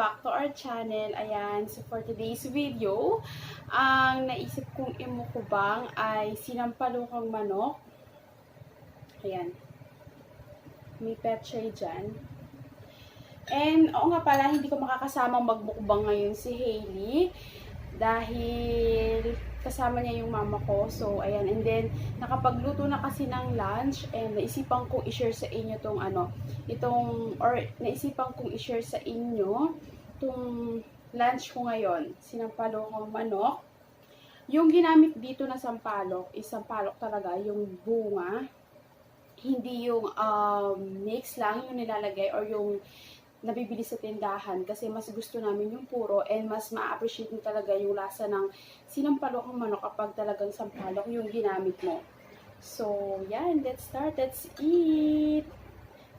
back to our channel. Ayan, so for today's video, ang naisip kong imukbang ay sinampalukang manok. Ayan. May petchay dyan. And, oo nga pala, hindi ko makakasamang magmukbang ngayon si Hailey. Dahil kasama niya yung mama ko. So, ayan. And then, nakapagluto na kasi ng lunch. And naisipan kong i-share sa inyo naisipan kong i-share sa inyo itong lunch ko ngayon. Sinampalukang manok. Yung ginamit dito na sampalok, is sampalok talaga, yung bunga. Hindi yung mix lang yung nilalagay or yung nabibili sa tindahan kasi mas gusto namin yung puro and mas ma-appreciate mo talaga yung lasa ng sinampalukang manok kapag talagang sampalok yung ginamit mo. So, yan. Let's start. Let's eat!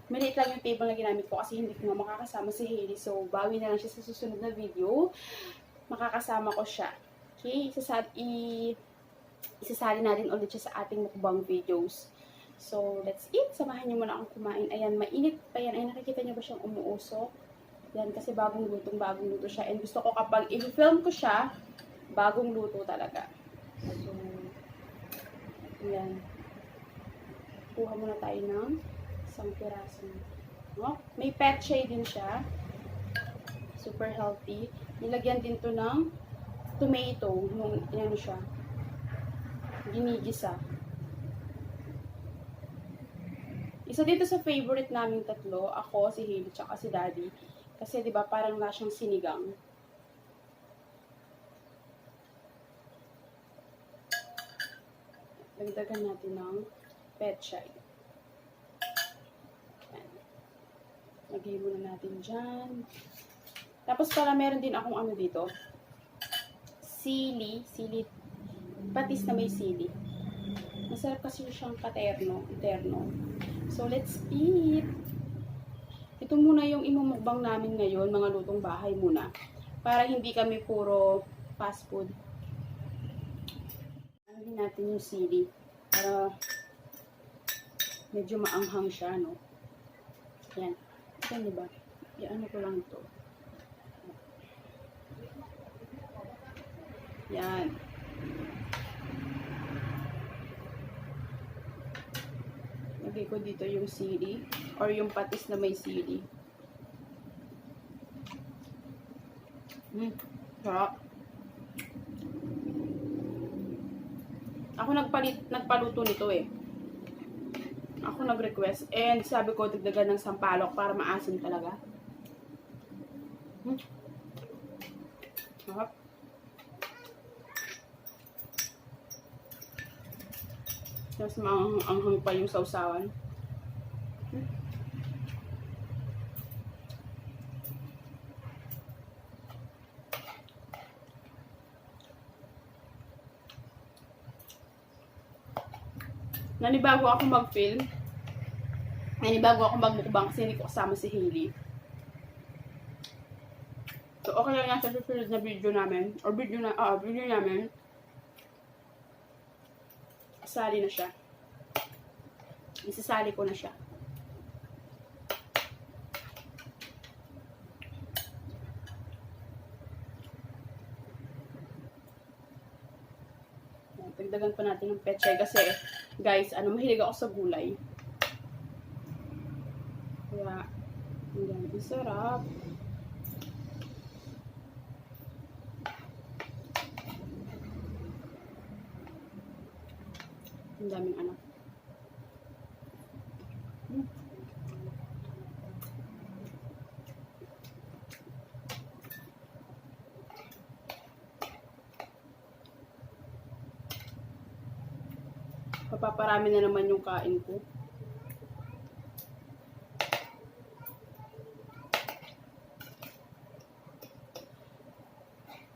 Maliit lang yung table na ginamit ko kasi hindi ko nga makakasama si Hailey. So, bawi na lang siya sa susunod na video. Makakasama ko siya. Okay? Isasali natin ulit siya sa ating mukbang videos. So, let's eat. Samahan niyo muna akong kumain. Ayan, mainit pa yan. Ay, nakikita niyo ba siyang umuusok? Yan, kasi bagong luto siya. And gusto ko kapag i-film ko siya, bagong luto talaga. So, yan. Kuha muna tayo ng isang piraso. No? May petchay din siya. Super healthy. Nilagyan din to ng tomato. Yan siya. Ginigisa. Isa dito sa favorite naming tatlo, ako, si Hailey, tsaka si Daddy. Kasi 'di ba parang na siyang sinigang. Dagdagan natin ng petchay. Lagay muna natin dyan. Tapos para meron din akong ano dito. Sili, patis na may sili. Masarap kasi siyang interno. So, let's eat. Ito muna yung imumukbang namin ngayon, mga lutong bahay muna. Para hindi kami puro fast food. Ano din natin yung sili. Para medyo maanghang siya, no? Yan. Yan, diba? Yan, ano ko lang ito. Yan. Lagay ko dito yung sili or yung patis na may sili. Sarap. Ako nagpaluto nito eh. Ako nag-request and sabi ko dagdagan ng sampalok para maasim talaga. Sarap. Tapos maanghang pa yung sausawan. Nanibago ako mag-film. Nanibago ako magmukbang kasi hindi ko kasama si Hailey. So, okay lang yan sa susunod na video namin. Or video namin. Isasali na siya. Isasali ko na siya. Dagdagan pa natin ng petchay kasi guys, mahilig ako sa gulay. Kaya, ang sarap. Ang daming anak. Papaparami na naman yung kain ko.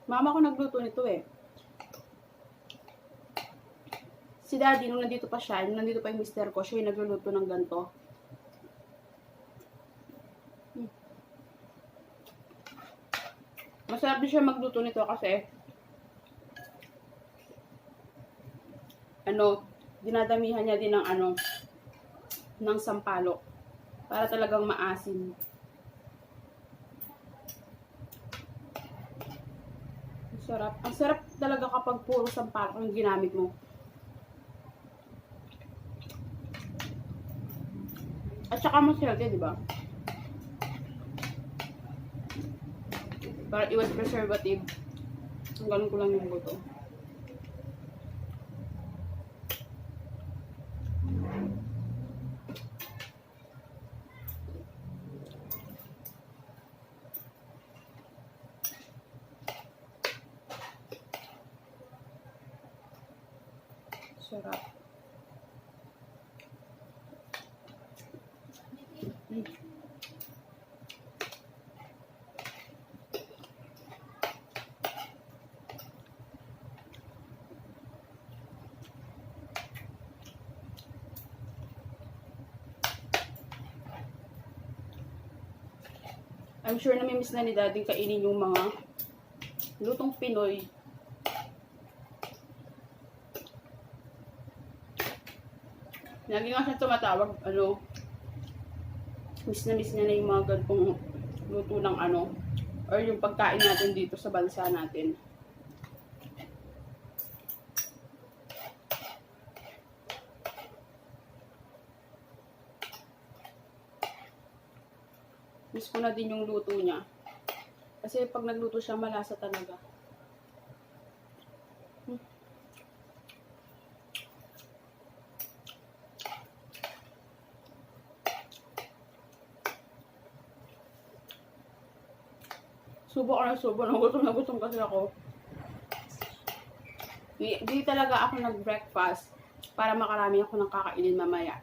Mama ko nagluto nito eh. Si Daddy, nung nandito pa siya, nung nandito pa yung mister ko, siya yung nagluluto ng ganito. Masarap din siya magluto nito kasi dinadamihan niya din ng sampalok para talagang maasim. Sarap. Ang sarap talaga kapag puro sampalok ang ginamit mo. At saka mas healthy, di ba? Para iwas preservative. Ang ganun ko lang yung buto. Sarap. I'm sure namimiss na ni Daddy kainin yung mga lutong Pinoy. Lagi nga siya tumatawag, miss na yung mga ganitong luto ng or yung pagkain natin dito sa bansa natin. Miss ko na din yung luto niya. Kasi pag nagluto siya, malasa talaga. Subo ka na subo. Na gutom kasi ako. Di talaga ako nag-breakfast para makarami ako ng kakainin mamaya.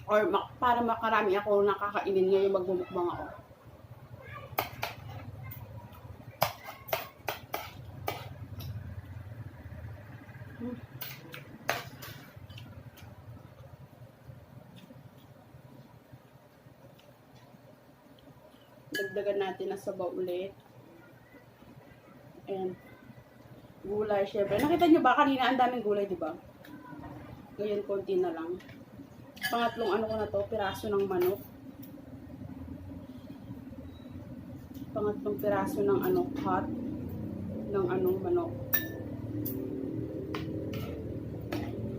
Or para makarami ako nakakainin ngayon magmumukbang ako. Dagdagan natin na sabaw ulit. And gulay, syempre. Nakita nyo ba kanina ang daming gulay, di ba? Ngayon konti na lang. Pangatlong ko na to, piraso ng manok. Pangatlong piraso ng hot ng manok.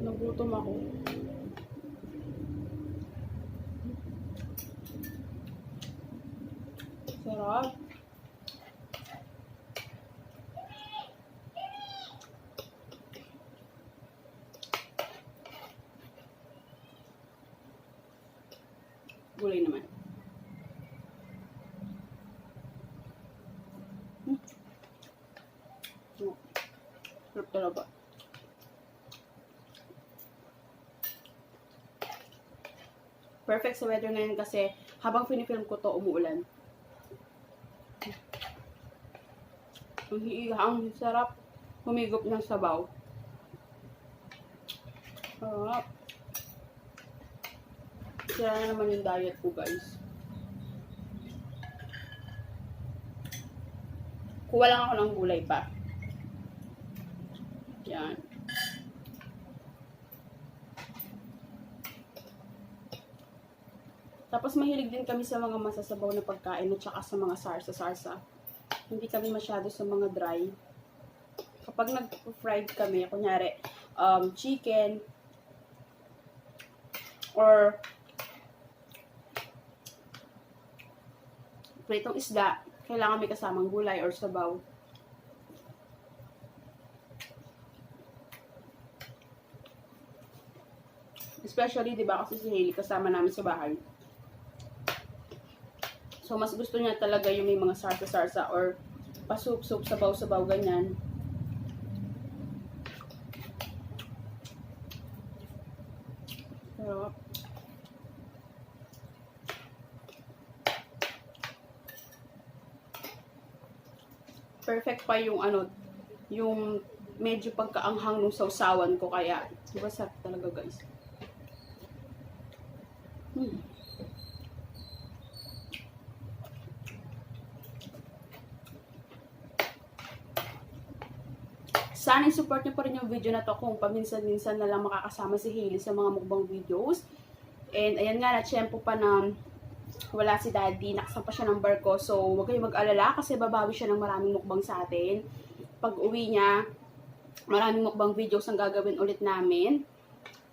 Nagutom ako. Sarap. Gulay naman. Sarap talaga. Perfect sa weather ngayon kasi habang pinifilm ko to, umuulan. Ang sarap humigop ng sabaw. Sarap. Sira na naman yung diet ko, guys. Kuha lang ako ng gulay pa. Yan. Tapos mahilig din kami sa mga masasabaw na pagkain at saka sa mga sarsa-sarsa. Hindi kami masyado sa mga dry. Kapag nag-fried kami, kunyari, chicken, or pritong isda, kailangan may kasamang gulay or sabaw. Especially, di ba, kasi si Hailey kasama namin sa bahay. So, mas gusto niya talaga yung may mga sarsa-sarsa or pasup-sup, sabaw-sabaw, ganyan. Sarap. Perfect pa yung yung medyo pagkaanghang nung sausawan ko, kaya diba sarap talaga, guys. Sana i-support niyo pa rin yung video na to kung paminsan-minsan na lang makakasama si Hailey sa mga mukbang videos. And ayan nga, na-tiyempo pa na wala si daddy, nakasampa siya ng barko. So, huwag kayong mag-alala kasi babawi siya ng maraming mukbang sa atin. Pag uwi niya, maraming mukbang videos ang gagawin ulit namin.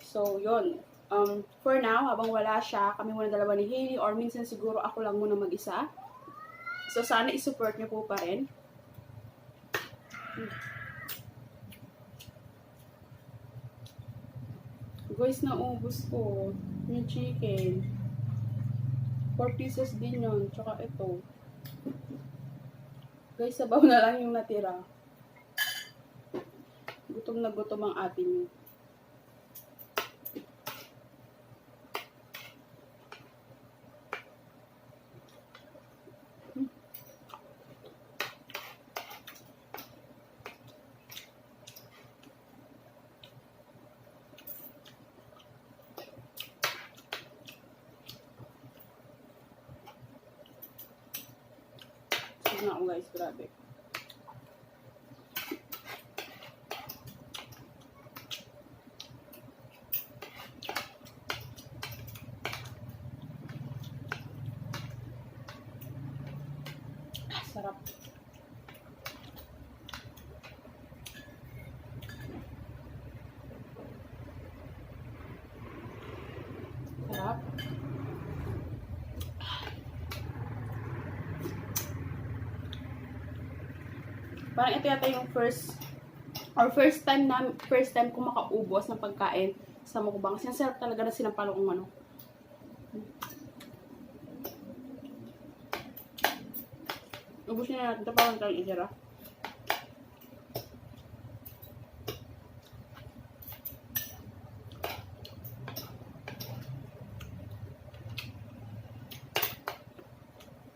So, yun. For now, habang wala siya, kami muna dalawa ni Hailey or minsan siguro ako lang muna mag-isa. So, sana i-support niyo po pa rin. Guys, naubos ko yung chicken. 4 pieces din yun. Tsaka ito. Guys, sabaw na lang yung natira. Gutom na gutom ang atin. Na ako guys, grabe. Sarap. Sarap. Parang ito yata yung first time ko makaubos ng pagkain sa mukbang. Sinasarap talaga na sinampalukang manok. Ubusin na natin ito parang tayo itira.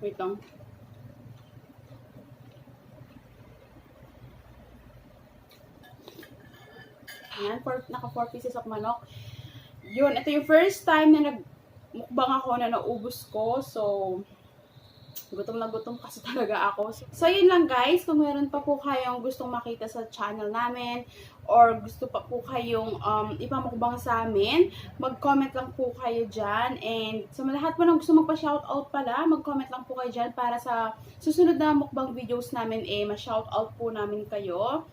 Wait lang. Ayan, naka 4 pieces of manok. Yun, ito yung first time na nagmukbang ako na naubos ko. So, gutom na gutom kasi talaga ako. So, yun lang guys. Kung meron pa po kayong gustong makita sa channel namin or gusto pa po kayong ipamukbang sa amin, mag-comment lang po kayo dyan. And sa lahat po na gusto magpa-shoutout pala, mag-comment lang po kayo dyan para sa susunod na mukbang videos namin ma-shoutout po namin kayo.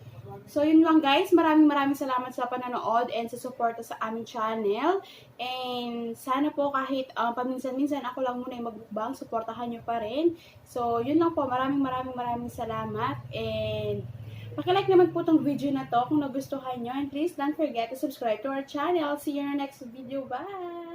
So, yun lang guys. Maraming salamat sa pananood and sa suporta sa aming channel. And sana po kahit paminsan-minsan ako lang muna yung magbukbang, suportahan nyo pa rin. So, yun lang po. Maraming salamat. And paki-like naman po tong video na to kung nagustuhan nyo. And please don't forget to subscribe to our channel. See you in our next video. Bye!